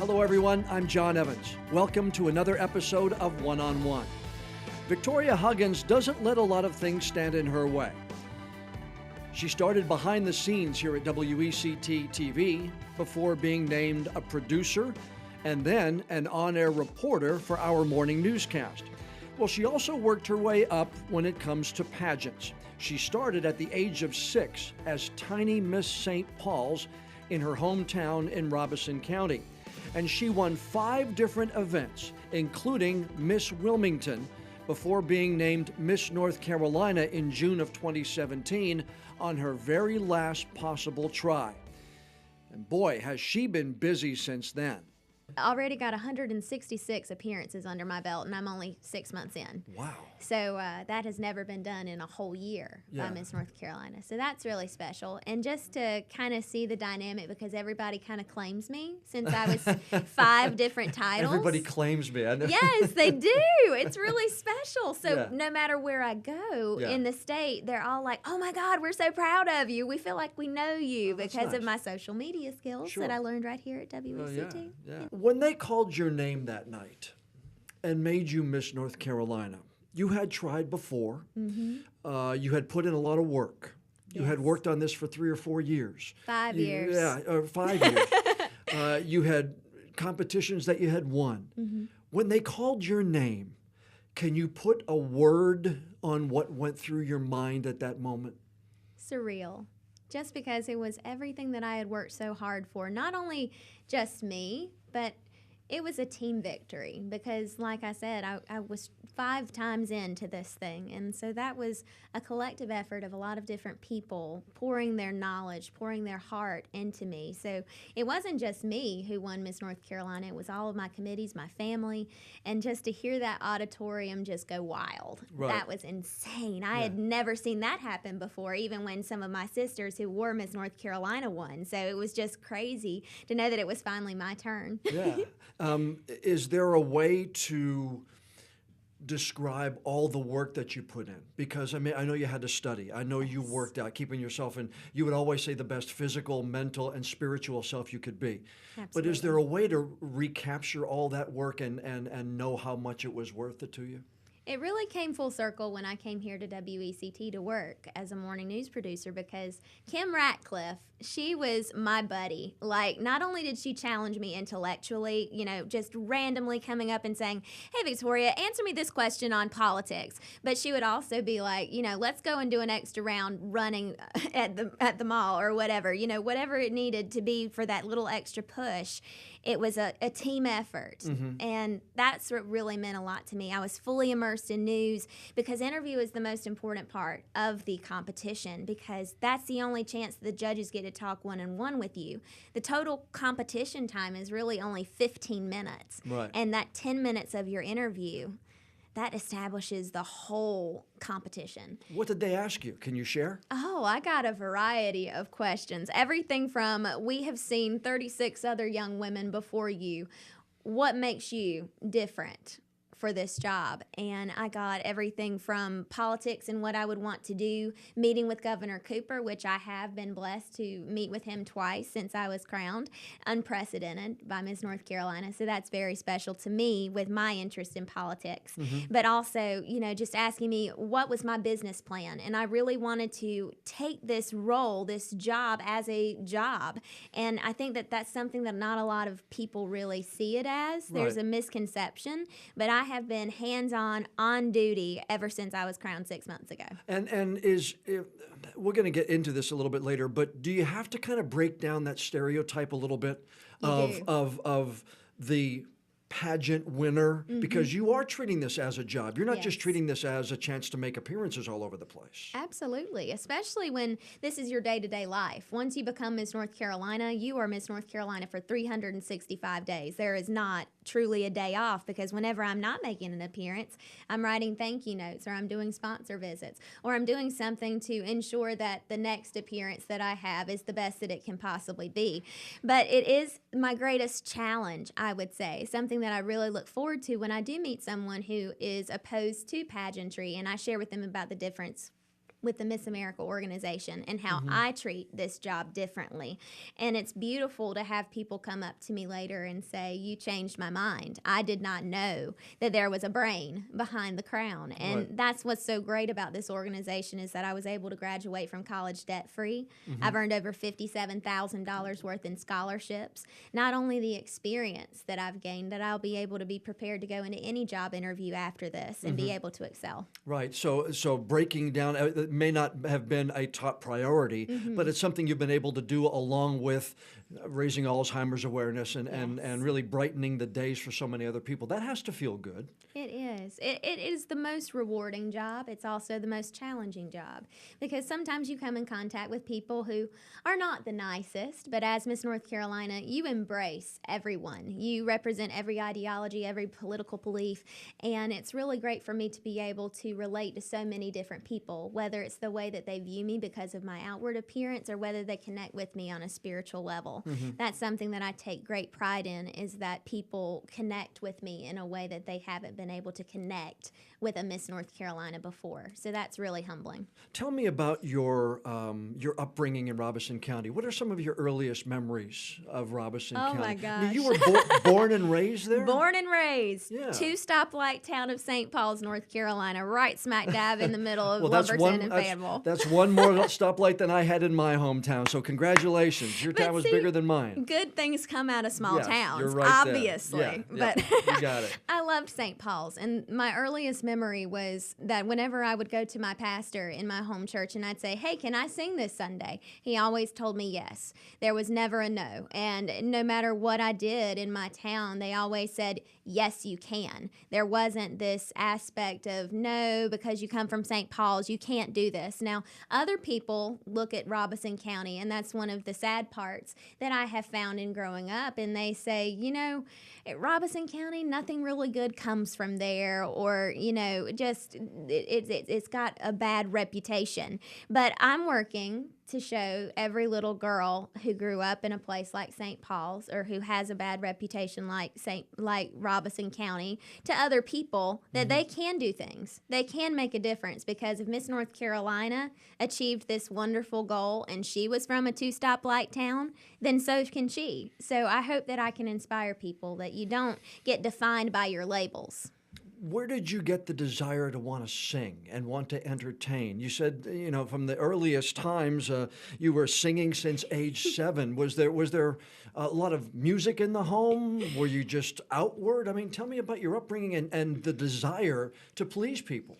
Hello, everyone. I'm John Evans. Welcome to another episode of One on One. Victoria Huggins doesn't let a lot of things stand in her way. She started behind the scenes here at WECT TV before being named a producer and then an on-air reporter for our morning newscast. Well, she also worked her way up when it comes to pageants. She started at the age of 6 as tiny Miss St. Paul's in her hometown in Robeson County. And she won 5 different events, including Miss Wilmington, before being named Miss North Carolina in June of 2017 on her very last possible try. And boy, has she been busy since then. Already got 166 appearances under my belt, and I'm only 6 months in. Wow. So that has never been done in a whole year by Miss North Carolina. So that's really special. And just to kind of see the dynamic, because everybody kind of claims me since I was 5 different titles. Everybody claims me. I know. Yes, they do. It's really special. So no matter where I go in the state, they're all like, oh my God, we're so proud of you. We feel like we know you because of my social media skills that I learned right here at WECT. When they called your name that night and made you Miss North Carolina, you had tried before. Mm-hmm. You had put in a lot of work. You had worked on this for 3 or 4 years. 5 years. Yeah, 5 years. You had competitions that you had won. Mm-hmm. When they called your name, can you put a word on what went through your mind at that moment? Surreal. Just because it was everything that I had worked so hard for. Not only just me, but it was a team victory because, like I said, I was 5 times into this thing. And so that was a collective effort of a lot of different people pouring their knowledge, pouring their heart into me. So it wasn't just me who won Miss North Carolina. It was all of my committees, my family. And just to hear that auditorium just go wild, that was insane. I had never seen that happen before, even when some of my sisters who were Miss North Carolina won. So it was just crazy to know that it was finally my turn. Is there a way to describe all the work that you put in? Because, I mean, I know you had to study. I know you worked out, keeping yourself in. You would always say the best physical, mental, and spiritual self you could be. Absolutely. But is there a way to recapture all that work and know how much it was worth it to you? It really came full circle when I came here to WECT to work as a morning news producer because Kim Ratcliffe, she was my buddy. Like, not only did she challenge me intellectually, you know, just randomly coming up and saying, hey, Victoria, answer me this question on politics. But she would also be like, you know, let's go and do an extra round running at the mall or whatever, you know, whatever it needed to be for that little extra push. It was a team effort. Mm-hmm. And that's what really meant a lot to me. I was fully immersed in news because interview is the most important part of the competition because that's the only chance the judges get to talk one-on-one with you. The total competition time is really only 15 minutes. Right. And that 10 minutes of your interview, that establishes the whole competition. What did they ask you? Can you share? Oh, I got a variety of questions. Everything from, we have seen 36 other young women before you. What makes you different for this job? And I got everything from politics and what I would want to do, meeting with Governor Cooper, which I have been blessed to meet with him twice since I was crowned, unprecedented by Miss North Carolina. So that's very special to me with my interest in politics. Mm-hmm. But also, you know, just asking me what was my business plan. And I really wanted to take this role, this job as a job. And I think that that's something that not a lot of people really see it as. There's a misconception, but I have been hands-on, on duty ever since I was crowned 6 months ago. And we're going to get into this a little bit later, but do you have to kind of break down that stereotype a little bit of the pageant winner? Mm-hmm. Because you are treating this as a job. You're not just treating this as a chance to make appearances all over the place. Absolutely, especially when this is your day-to-day life. Once you become Miss North Carolina, you are Miss North Carolina for 365 days. There is not truly a day off because whenever I'm not making an appearance, I'm writing thank you notes or I'm doing sponsor visits or I'm doing something to ensure that the next appearance that I have is the best that it can possibly be. But it is my greatest challenge, I would say, something that I really look forward to when I do meet someone who is opposed to pageantry and I share with them about the difference with the Miss America organization and how I treat this job differently. And it's beautiful to have people come up to me later and say, you changed my mind. I did not know that there was a brain behind the crown. And that's what's so great about this organization is that I was able to graduate from college debt-free. I've earned over $57,000 worth in scholarships. Not only the experience that I've gained, that I'll be able to be prepared to go into any job interview after this and be able to excel. Right. So breaking down, it may not have been a top priority, but it's something you've been able to do along with raising Alzheimer's awareness and really brightening the days for so many other people. That has to feel good. It is. It is the most rewarding job. It's also the most challenging job because sometimes you come in contact with people who are not the nicest, but as Miss North Carolina, you embrace everyone. You represent every ideology, every political belief, and it's really great for me to be able to relate to so many different people, whether it's the way that they view me because of my outward appearance or whether they connect with me on a spiritual level. That's something that I take great pride in, is that people connect with me in a way that they haven't been able to connect with a Miss North Carolina before. So that's really humbling. Tell me about your upbringing in Robeson County. What are some of your earliest memories of Robeson County? Oh my gosh. Now, you were born and raised there? Born and raised. Yeah. 2-stoplight town of St. Paul's, North Carolina, right smack dab in the middle of Well, Lumberton and Fayetteville. That's one more stoplight than I had in my hometown. So congratulations. Your town was bigger than mine. Good things come out of small towns, you're right obviously. there. But you got it. I loved St. Paul's, and my earliest memory was that whenever I would go to my pastor in my home church and I'd say, hey, can I sing this Sunday? He always told me yes. There was never a no. And no matter what I did in my town, they always said, yes, you can. There wasn't this aspect of no, because you come from St. Paul's, you can't do this. Now, other people look at Robeson County, and that's one of the sad parts that I have found in growing up, and they say, you know, at Robeson County, nothing really good comes from there, or, you know, just it's got a bad reputation. But I'm working to show every little girl who grew up in a place like St. Paul's or who has a bad reputation like Robeson County to other people that they can do things. They can make a difference, because if Miss North Carolina achieved this wonderful goal and she was from a 2-stoplight town, then so can she. So I hope that I can inspire people that you don't get defined by your labels. Where did you get the desire to want to sing and want to entertain? You said, you know, from the earliest times, you were singing since age 7. Was there a lot of music in the home? Were you just outward? I mean, tell me about your upbringing and the desire to please people.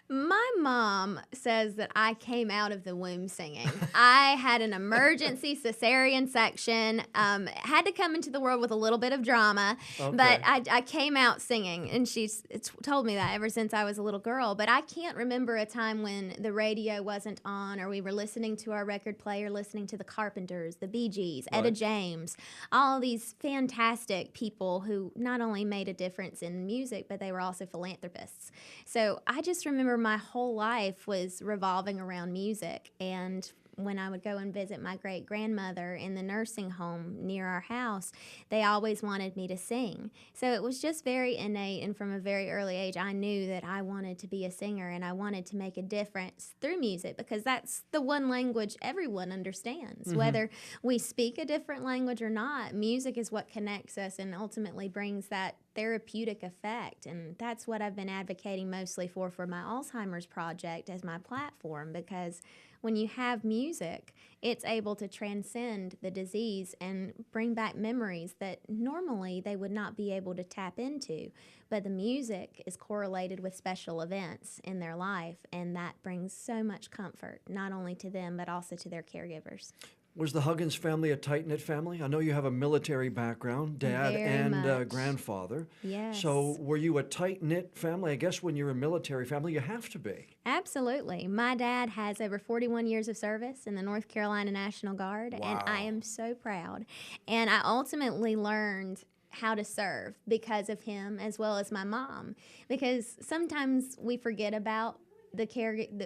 My mom says that I came out of the womb singing. I had an emergency cesarean section, had to come into the world with a little bit of drama, but I came out singing, and she's told me that ever since I was a little girl. But I can't remember a time when the radio wasn't on, or we were listening to our record player, listening to the Carpenters, the Bee Gees, Etta James, all these fantastic people who not only made a difference in music, but they were also philanthropists. So I just remember my whole life was revolving around music. And when I would go and visit my great-grandmother in the nursing home near our house, they always wanted me to sing. So it was just very innate, and from a very early age, I knew that I wanted to be a singer and I wanted to make a difference through music, because that's the one language everyone understands. Whether we speak a different language or not, music is what connects us and ultimately brings that therapeutic effect. And that's what I've been advocating mostly for my Alzheimer's project as my platform, because when you have music, it's able to transcend the disease and bring back memories that normally they would not be able to tap into. But the music is correlated with special events in their life, and that brings so much comfort, not only to them, but also to their caregivers. Was the Huggins family a tight-knit family? I know you have a military background, dad Very and much. Grandfather. Yes. So were you a tight-knit family? I guess when you're a military family, you have to be. Absolutely. My dad has over 41 years of service in the North Carolina National Guard, and I am so proud. And I ultimately learned how to serve because of him, as well as my mom, because sometimes we forget about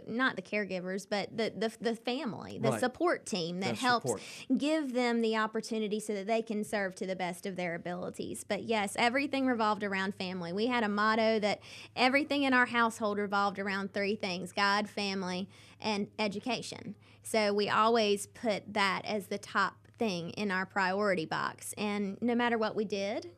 not the caregivers, but the family, the Right. support team that That helps support. give them the opportunity so that they can serve to the best of their abilities. But yes, everything revolved around family. We had a motto that everything in our household revolved around three things: God, family, and education. So we always put that as the top thing in our priority box. And no matter what we did,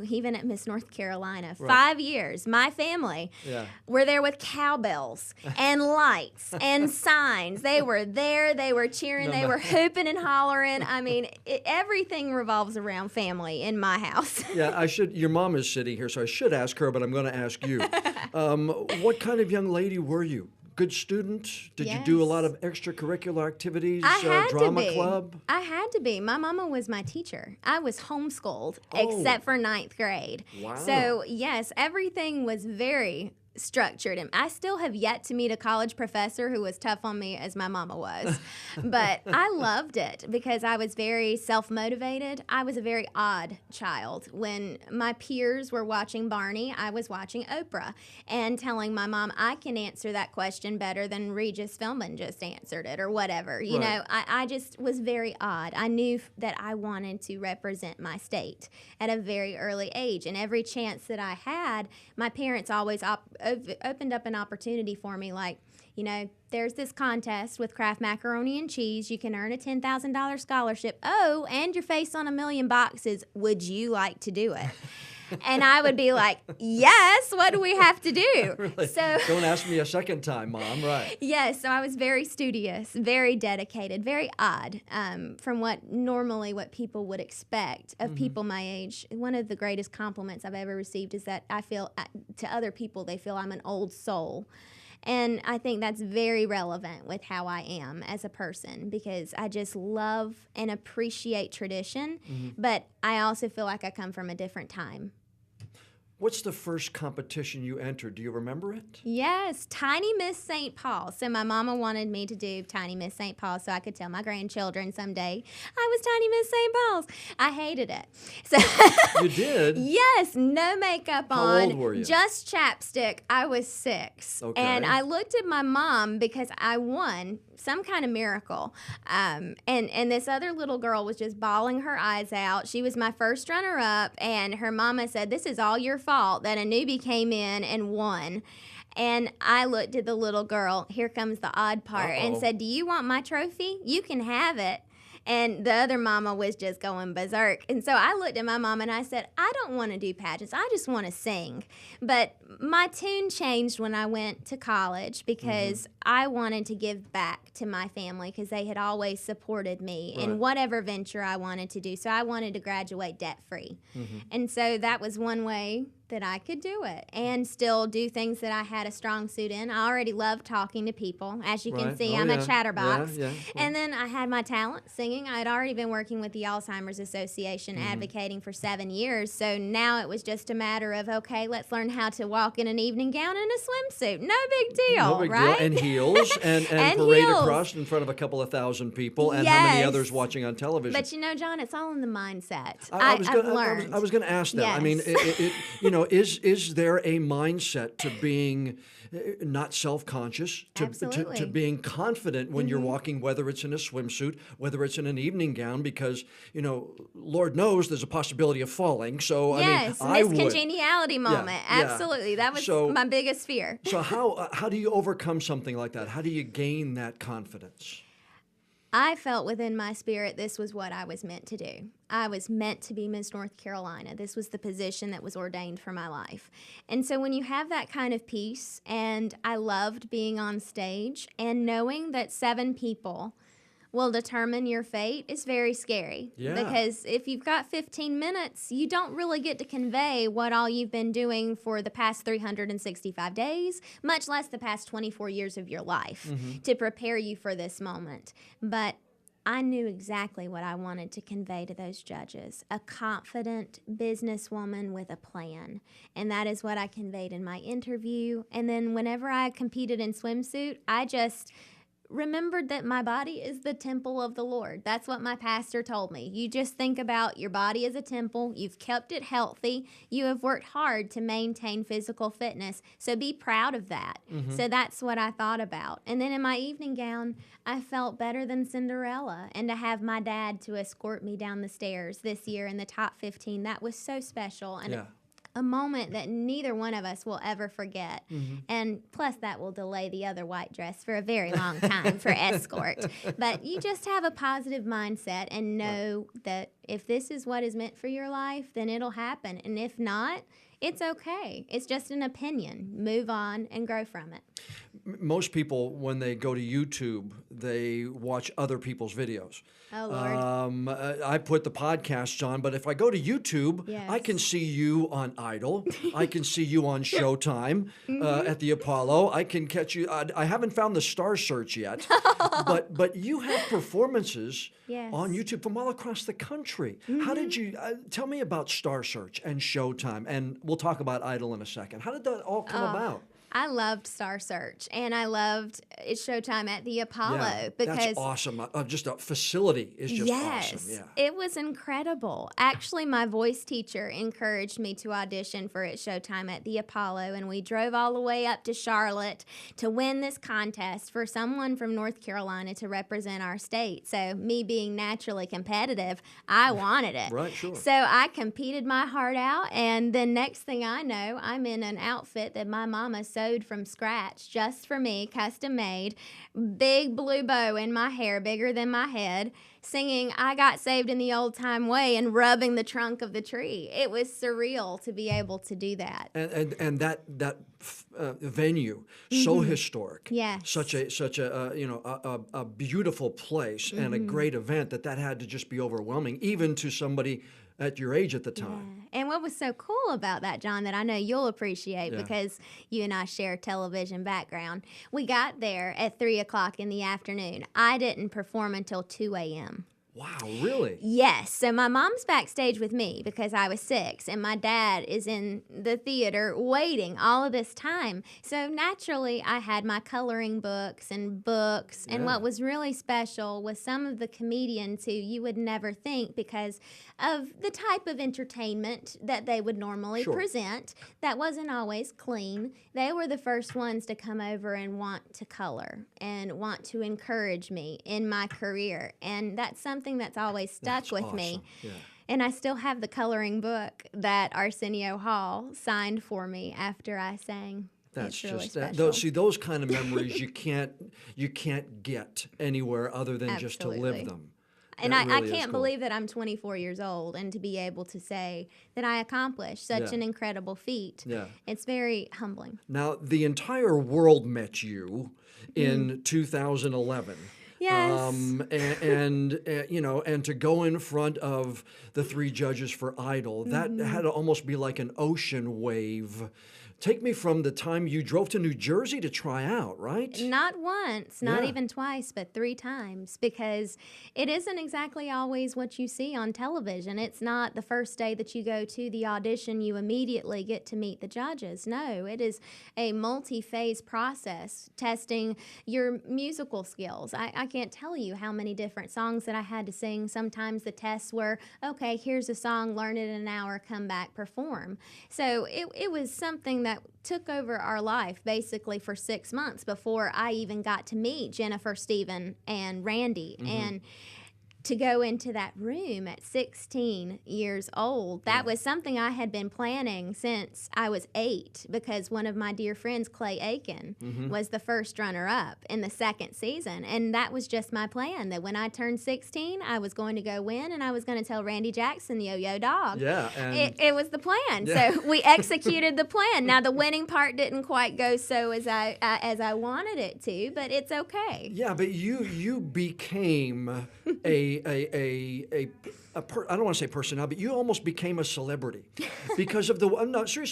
even at Miss North Carolina, Right. 5 years, my family Yeah. were there with cowbells and lights and signs. They were there, they were cheering, No they matter- were hooping and hollering. I mean, everything revolves around family in my house. Yeah, your mom is sitting here, so I should ask her, but I'm going to ask you. What kind of young lady were you? Good student? Did you do a lot Yes. of extracurricular activities? I had Drama to be. club? I had to be. My mama was my teacher. I was homeschooled, Oh. except for 9th grade. Wow. So, yes, everything was very structured. And I still have yet to meet a college professor who was tough on me as my mama was. But I loved it because I was very self-motivated. I was a very odd child. When my peers were watching Barney, I was watching Oprah and telling my mom, I can answer that question better than Regis Philbin just answered it or whatever. You Right. know, I just was very odd. I knew that I wanted to represent my state at a very early age. And every chance that I had, my parents always opened up an opportunity for me, like, you know, there's this contest with Kraft macaroni and cheese. You can earn a $10,000 scholarship. Oh, and you're faced on 1,000,000 boxes. Would you like to do it? And I would be like, yes, what do we have to do? Really? So Don't ask me a second time, Mom. Right. yes, so I was very studious, very dedicated, very odd from what people would expect of people my age. One of the greatest compliments I've ever received is that I feel, to other people, they feel I'm an old soul. And I think that's very relevant with how I am as a person because I just love and appreciate tradition, but I also feel like I come from a different time. What's the first competition you entered? Do you remember it? Yes, Tiny Miss St. Paul. So my mama wanted me to do Tiny Miss St. Paul so I could tell my grandchildren someday I was Tiny Miss St. Paul's. I hated it. So You did? yes, no makeup How on. old were you? Just chapstick. I was 6. Okay. And I looked at my mom because I won some kind of miracle. And this other little girl was just bawling her eyes out. She was my first runner-up, and her mama said, this is all your fault that a newbie came in and won. And I looked at the little girl, here comes the odd part, and Uh-oh. said, do you want my trophy? You can have it. And the other mama was just going berserk. And so I looked at my mom and I said, I don't want to do pageants. I just want to sing. But my tune changed when I went to college because I wanted to give back to my family because they had always supported me Right. in whatever venture I wanted to do. So I wanted to graduate debt-free. And so that was one way that I could do it and still do things that I had a strong suit in. I already love talking to people. As you can Right. see, Oh, I'm yeah. a chatterbox. Yeah. And then I had my talent singing. I had already been working with the Alzheimer's Association advocating for 7 years. So now it was just a matter of, okay, let's learn how to walk in an evening gown and a swimsuit. No big deal, No big right? deal. And heels and And parade heels. across in front of a couple of thousand people and how many Yes. others watching on television. But you know, John, it's all in the mindset. I've learned. I was going to ask that. I mean, Yes. is there a mindset to being not self-conscious, to Absolutely. being confident when you're walking, whether it's in a swimsuit, whether it's in an evening gown, because, Lord knows there's a possibility of falling. So, Yes, I mean, I Miss would. Congeniality moment. yeah. Absolutely. That was So- my biggest fear. So how do you overcome something like that? How do you gain that confidence? I felt within my spirit this was what I was meant to do. I was meant to be Miss North Carolina. This was the position that was ordained for my life. And so when you have that kind of peace, and I loved being on stage and knowing that 7 people will determine your fate is very scary. Yeah. Because if you've got 15 minutes, you don't really get to convey what all you've been doing for the past 365 days, much less the past 24 years of your life to prepare you for this moment. But I knew exactly what I wanted to convey to those judges, a confident businesswoman with a plan. And that is what I conveyed in my interview. And then whenever I competed in swimsuit, I just remembered that my body is the temple of the Lord. That's what my pastor told me. You just think about your body as a temple. You've kept it healthy. You have worked hard to maintain physical fitness. So be proud of that. So that's what I thought about. And then in my evening gown, I felt better than Cinderella. And to have my dad to escort me down the stairs this year in the top 15, that was so special. And a moment that neither one of us will ever forget. And plus that will delay the other white dress for a very long time for escort. But you just have a positive mindset and know that if this is what is meant for your life, then it'll happen. And if not, it's okay. It's just an opinion. Move on and grow from it. Most people, when they go to YouTube, they watch other people's videos. Oh, Lord. I put the podcasts on, but if I go to YouTube, I can see you on Idol. I can see you on Showtime at the Apollo. I can catch you. I haven't found the Star Search yet, but you have performances on YouTube from all across the country. How did you, tell me about Star Search and Showtime, and we'll talk about Idol in a second. How did that all come about? I loved Star Search, and I loved It's Showtime at the Apollo because that's awesome. Just a facility is just awesome. Yeah, it was incredible. Actually, my voice teacher encouraged me to audition for It's Showtime at the Apollo, and we drove all the way up to Charlotte to win this contest for someone from North Carolina to represent our state. So me being naturally competitive, I wanted it. Right, sure. So I competed my heart out, and then next thing I know, I'm in an outfit that my mama sewed from scratch just for me, custom made, big blue bow in my hair, bigger than my head, singing I Got Saved in the Old Time Way and rubbing the trunk of the tree. It was surreal to be able to do that. And that venue, so historic. Yes. Such a beautiful place and a great event that had to just be overwhelming, even to somebody at your age at the time. Yeah. And what was so cool about that, John, that I know you'll appreciate because you and I share a television background, we got there at 3 o'clock in the afternoon. I didn't perform until 2 a.m. Wow, really? Yes. So my mom's backstage with me because I was 6, and my dad is in the theater waiting all of this time. So naturally, I had my coloring books. And what was really special was some of the comedians who you would never think, because of the type of entertainment that they would normally present that wasn't always clean. They were the first ones to come over and want to color and want to encourage me in my career. And that's something that's always stuck with me. Yeah. And I still have the coloring book that Arsenio Hall signed for me after I sang. That's really just special. See, those kind of memories you can't get anywhere other than just to live them. And I can't believe that I'm 24 years old, and to be able to say that I accomplished such an incredible feat. Yeah. It's very humbling. Now, the entire world met you in 2011. Yes. And to go in front of the 3 judges for Idol, that had to almost be like an ocean wave. Take me from the time you drove to New Jersey to try out, right? Not once, not even twice, but 3 times, because it isn't exactly always what you see on television. It's not the first day that you go to the audition, you immediately get to meet the judges. No, it is a multi-phase process, testing your musical skills. I can't tell you how many different songs that I had to sing. Sometimes the tests were, okay, here's a song, learn it in an hour, come back, perform. So it was something that took over our life basically for 6 months before I even got to meet Jennifer, Steven, and Randy. And to go into that room at 16 years old, that was something I had been planning since I was 8, because one of my dear friends, Clay Aiken, was the first runner-up in the 2nd season. And that was just my plan, that when I turned 16, I was going to go win, and I was going to tell Randy Jackson, Yo-Yo Dog. Yeah. It was the plan. Yeah. So we executed the plan. Now, the winning part didn't quite go so as I wanted it to, but it's okay. Yeah, but you became I don't want to say personality, but you almost became a celebrity because of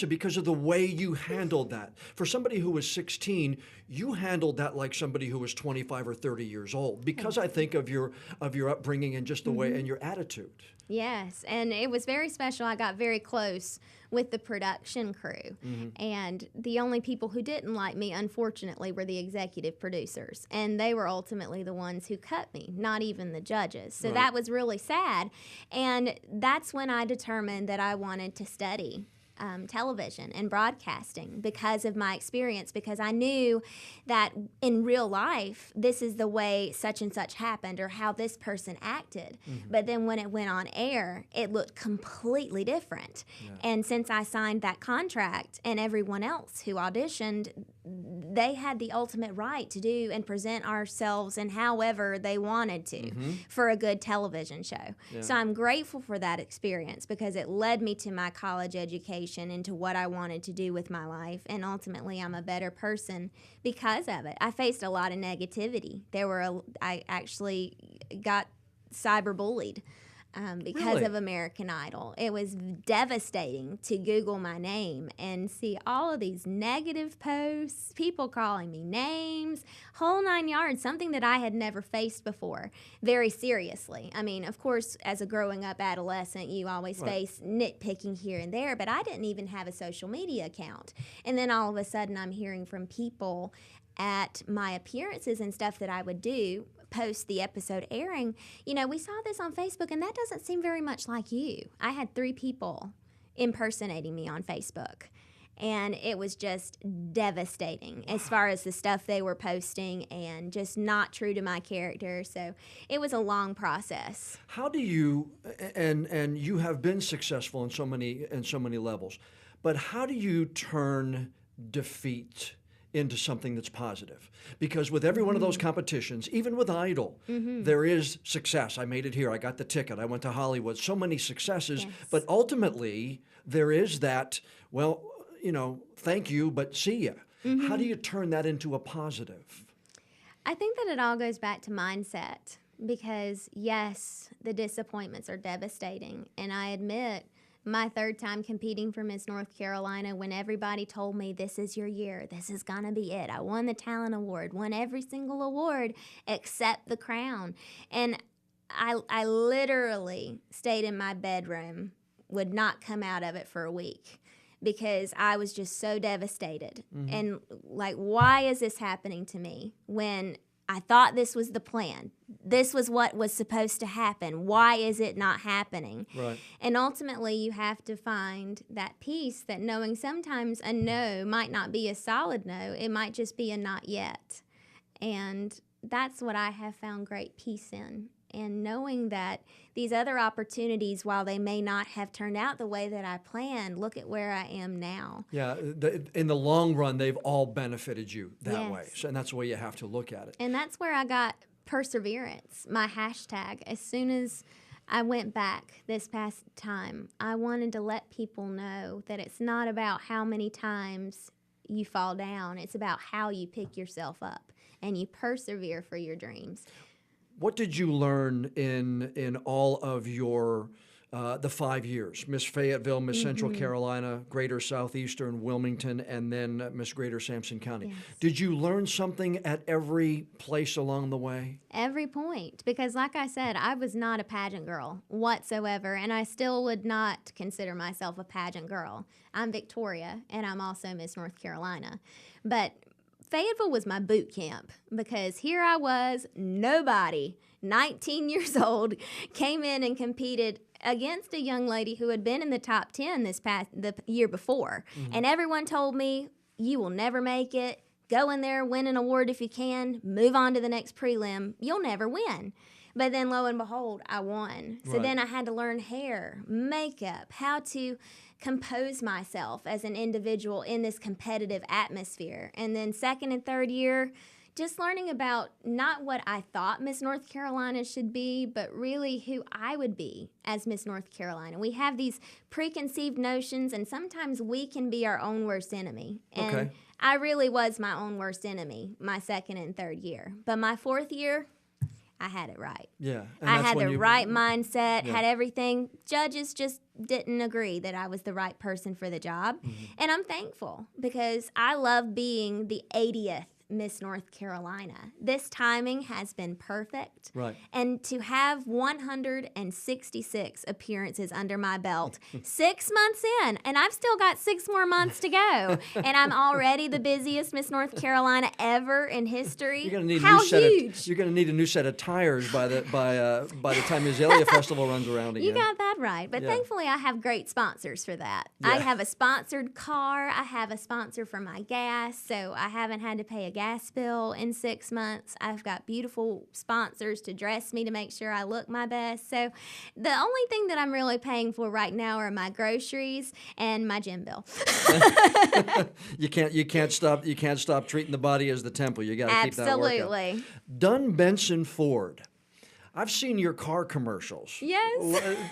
because of the way you handled that. For somebody who was 16, you handled that like somebody who was 25 or 30 years old, because I think of your upbringing and just the way and your attitude. Yes, and it was very special. I got very close with the production crew. And the only people who didn't like me, unfortunately, were the executive producers. And they were ultimately the ones who cut me, not even the judges. So that was really sad. And that's when I determined that I wanted to study television and broadcasting because of my experience, because I knew that in real life, this is the way such and such happened or how this person acted. But then when it went on air, it looked completely different. And since I signed that contract and everyone else who auditioned, they had the ultimate right to do and present ourselves in however they wanted to for a good television show. So I'm grateful for that experience because it led me to my college education, into what I wanted to do with my life, and ultimately I'm a better person because of it. I faced a lot of negativity. I actually got cyberbullied because of American Idol. It was devastating to Google my name and see all of these negative posts, people calling me names, whole 9 yards, something that I had never faced before, very seriously. I mean, of course, as a growing up adolescent, you always face nitpicking here and there, but I didn't even have a social media account. And then all of a sudden, I'm hearing from people at my appearances and stuff that I would do post the episode airing, we saw this on Facebook and that doesn't seem very much like you. I had 3 people impersonating me on Facebook, and it was just devastating as far as the stuff they were posting and just not true to my character. So it was a long process. How do you, and you have been successful in so many levels, but how do you turn defeat into something that's positive? Because with every one of those competitions, even with Idol, there is success. I made it here. I got the ticket. I went to Hollywood. So many successes. But ultimately, there is that, thank you, but see ya. How do you turn that into a positive? I think that it all goes back to mindset because, yes, the disappointments are devastating. And I admit, my 3rd time competing for Miss North Carolina, when everybody told me, this is your year, this is going to be it. I won the talent award, won every single award except the crown. And I literally stayed in my bedroom, would not come out of it for a week because I was just so devastated. And why is this happening to me when I thought this was the plan? This was what was supposed to happen. Why is it not happening? Right. And ultimately, you have to find that peace, that knowing sometimes a no might not be a solid no. It might just be a not yet. And that's what I have found great peace in. And knowing that these other opportunities, while they may not have turned out the way that I planned, look at where I am now. Yeah, in the long run, they've all benefited you that way. So, and that's the way you have to look at it. And that's where I got perseverance, my hashtag. As soon as I went back this past time, I wanted to let people know that it's not about how many times you fall down. It's about how you pick yourself up and you persevere for your dreams. What did you learn in all of your the 5 years? Miss Fayetteville, Miss Central Carolina, Greater Southeastern, Wilmington, and then Miss Greater Sampson County. Yes. Did you learn something at every place along the way? Every point. Because like I said, I was not a pageant girl whatsoever, and I still would not consider myself a pageant girl. I'm Victoria, and I'm also Miss North Carolina. But Fayetteville was my boot camp because here I was, nobody, 19 years old, came in and competed against a young lady who had been in the top 10 the year before. And everyone told me, you will never make it. Go in there, win an award if you can, move on to the next prelim. You'll never win. But then lo and behold, I won. So then I had to learn hair, makeup, how to compose myself as an individual in this competitive atmosphere. And then 2nd and 3rd year, just learning about not what I thought Miss North Carolina should be, but really who I would be as Miss North Carolina. We have these preconceived notions, and sometimes we can be our own worst enemy. And I really was my own worst enemy my 2nd and 3rd year. But my 4th year, I had it right. Yeah. I had the right mindset, had everything. Judges just didn't agree that I was the right person for the job. And I'm thankful because I love being the 80th Miss North Carolina. This timing has been perfect. Right. And to have 166 appearances under my belt 6 months in, and I've still got 6 more months to go, and I'm already the busiest Miss North Carolina ever in history. You're going to need How huge! You're going to need a new set of tires by the time the Azalea Festival runs around again. You got that right. But thankfully, I have great sponsors for that. Yeah. I have a sponsored car. I have a sponsor for my gas, so I haven't had to pay a gas bill in 6 months. I've got beautiful sponsors to dress me to make sure I look my best. So the only thing that I'm really paying for right now are my groceries and my gym bill. You can't stop treating the body as the temple. You got to keep that workout. Absolutely. Dunn Benson Ford. I've seen your car commercials. Yes.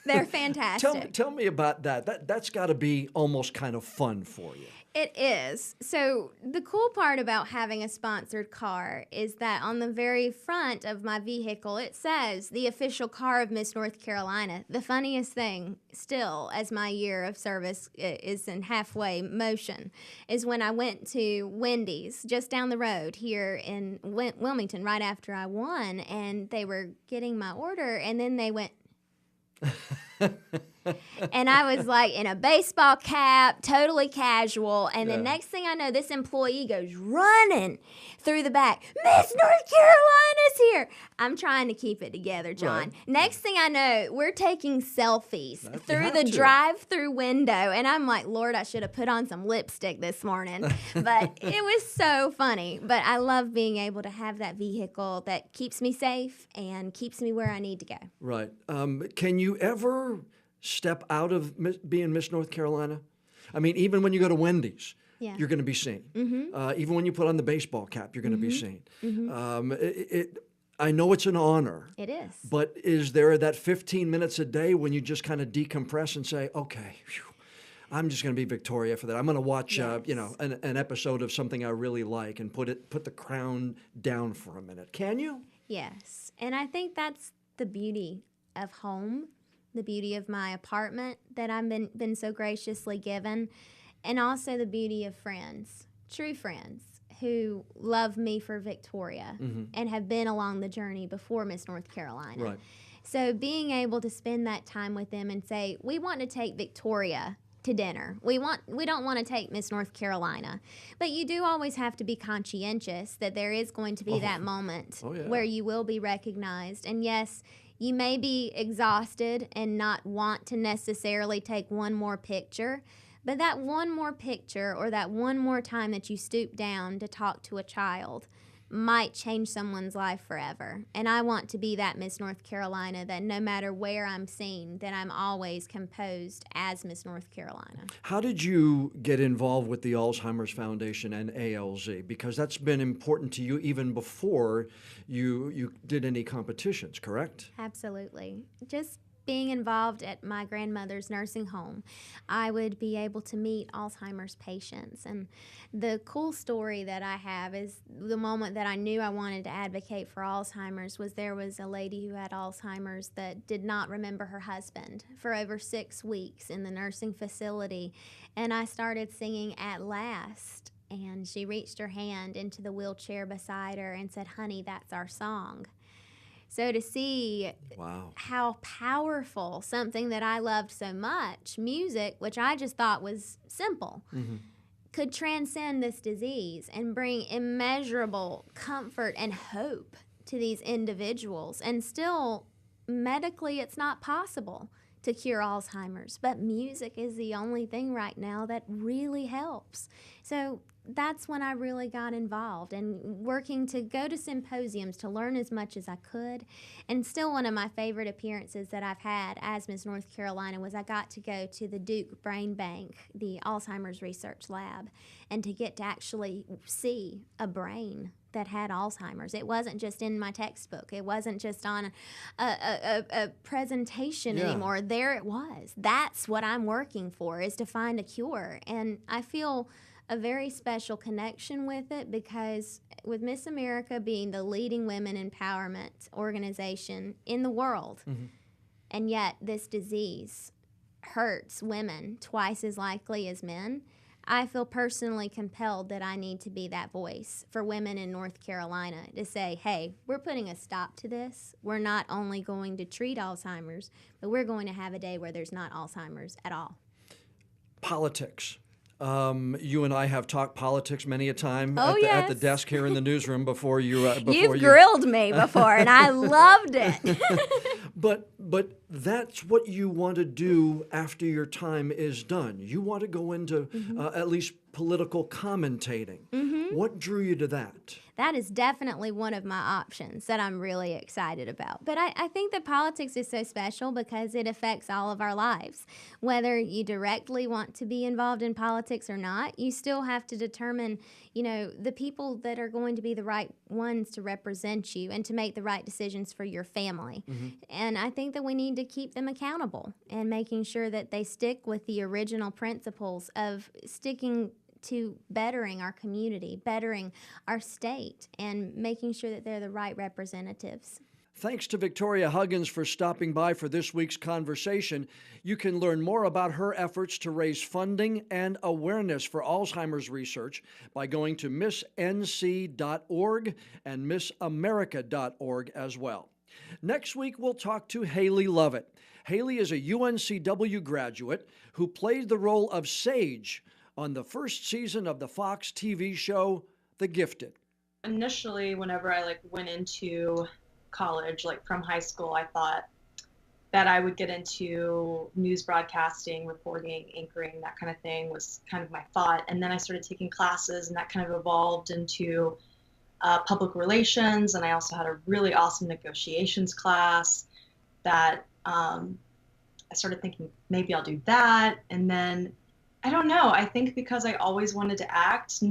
They're fantastic. Tell me about that. That's got to be almost kind of fun for you. It is. So the cool part about having a sponsored car is that on the very front of my vehicle, it says the official car of Miss North Carolina. The funniest thing still, as my year of service is in halfway motion, is when I went to Wendy's just down the road here in Wilmington right after I won, and they were getting my order, and then they went... And I was like in a baseball cap, totally casual. And the next thing I know, this employee goes running through the back. Miss North Carolina's here. I'm trying to keep it together, John. Right. Next thing I know, we're taking selfies through the drive-through window. And I'm like, Lord, I should have put on some lipstick this morning. But it was so funny. But I love being able to have that vehicle that keeps me safe and keeps me where I need to go. Right. Can you ever step out of being Miss North Carolina? I mean, even when you go to Wendy's, you're going to be seen. Mm-hmm. Even when you put on the baseball cap, you're going to be seen. Mm-hmm. I know it's an honor. It is. But is there that 15 minutes a day when you just kind of decompress and say, okay, I'm just going to be Victoria for that. I'm going to watch, an episode of something I really like and put the crown down for a minute. Can you? Yes. And I think that's the beauty of home, the beauty of my apartment that I've been so graciously given, and also the beauty of friends, true friends, who love me for Victoria and have been along the journey before Miss North Carolina. Right. So being able to spend that time with them and say, we want to take Victoria to dinner. We don't want to take Miss North Carolina. But you do always have to be conscientious that there is going to be that moment where you will be recognized. And yes, you may be exhausted and not want to necessarily take one more picture, but that one more picture or that one more time that you stoop down to talk to a child might change someone's life forever. And I want to be that Miss North Carolina that no matter where I'm seen, that I'm always composed as Miss North Carolina. How did you get involved with the Alzheimer's Foundation and ALZ? Because that's been important to you even before you did any competitions, correct? Absolutely. Just being involved at my grandmother's nursing home, I would be able to meet Alzheimer's patients. And the cool story that I have is the moment that I knew I wanted to advocate for Alzheimer's was there was a lady who had Alzheimer's that did not remember her husband for over 6 weeks in the nursing facility. And I started singing At Last. And she reached her hand into the wheelchair beside her and said, "Honey, that's our song." So to see how powerful something that I loved so much, music, which I just thought was simple, could transcend this disease and bring immeasurable comfort and hope to these individuals. And still, medically, it's not possible to cure Alzheimer's, but music is the only thing right now that really helps. So that's when I really got involved and working to go to symposiums to learn as much as I could. And still one of my favorite appearances that I've had as Miss North Carolina was I got to go to the Duke Brain Bank, the Alzheimer's Research Lab, and to get to actually see a brain that had Alzheimer's. It wasn't just in my textbook. It wasn't just on a presentation anymore. There it was. That's what I'm working for, is to find a cure. And I feel a very special connection with it because with Miss America being the leading women empowerment organization in the world, and yet this disease hurts women twice as likely as men, I feel personally compelled that I need to be that voice for women in North Carolina to say, hey, we're putting a stop to this. We're not only going to treat Alzheimer's, but we're going to have a day where there's not Alzheimer's at all. Politics. You and I have talked politics many a time at the desk here in the newsroom before you. You've grilled me before, and I loved it. But that's what you want to do after your time is done. You want to go into at least political commentating. What drew you to that? That is definitely one of my options that I'm really excited about. But I think that politics is so special because it affects all of our lives. Whether you directly want to be involved in politics or not, you still have to determine, the people that are going to be the right ones to represent you and to make the right decisions for your family. And I think that we need to keep them accountable and making sure that they stick with the original principles of sticking to bettering our community, bettering our state, and making sure that they're the right representatives. Thanks to Victoria Huggins for stopping by for this week's conversation. You can learn more about her efforts to raise funding and awareness for Alzheimer's research by going to missnc.org and missamerica.org as well. Next week, we'll talk to Haley Lovett. Haley is a UNCW graduate who played the role of Sage on the first season of the Fox TV show, The Gifted. Initially, whenever I went into college, from high school, I thought that I would get into news broadcasting, reporting, anchoring, that kind of thing was kind of my thought. And then I started taking classes, and that kind of evolved into public relations. And I also had a really awesome negotiations class that I started thinking maybe I'll do that. And then I don't know. I think because I always wanted to act,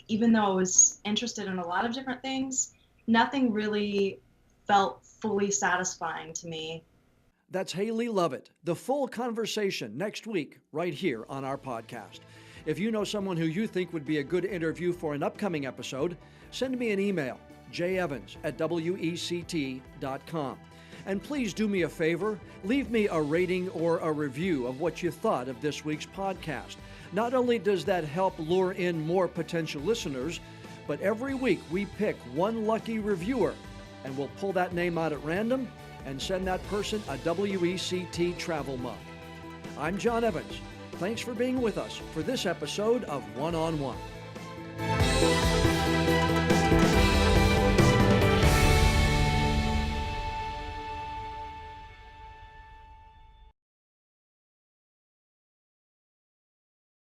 even though I was interested in a lot of different things, nothing really felt fully satisfying to me. That's Haley Lovett. The full conversation next week, right here on our podcast. If you know someone who you think would be a good interview for an upcoming episode, send me an email, jevans@wect.com. And please do me a favor, leave me a rating or a review of what you thought of this week's podcast. Not only does that help lure in more potential listeners, but every week we pick one lucky reviewer, and we'll pull that name out at random and send that person a WECT travel mug. I'm John Evans. Thanks for being with us for this episode of One on One.